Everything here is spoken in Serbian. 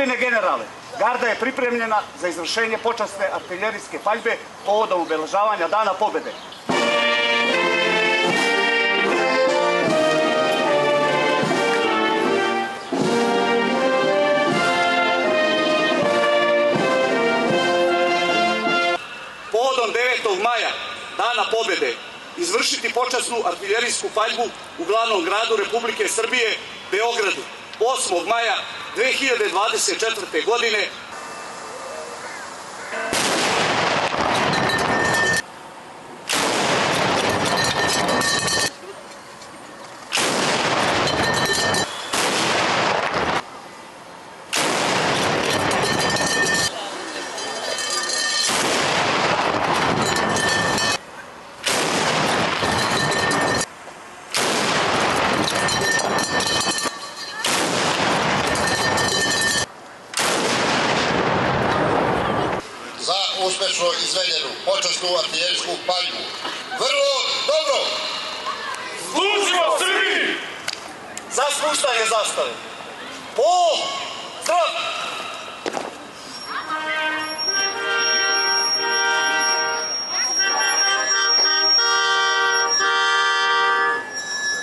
Gospodine generale, garda je pripremljena za izvršenje počasne artiljerijske paljbe povodom obeležavanja Dana pobede. Povodom 9. maja, Dana pobede, izvršiti počasnu artiljerijsku paljbu u glavnom gradu Republike Srbije, Beogradu, 8. maja 2024. godine. Uspešno izvedenu počasnu artiljerijsku paljbu. Vrlo dobro! Služimo Srbiji! Za spuštanje zastave. Po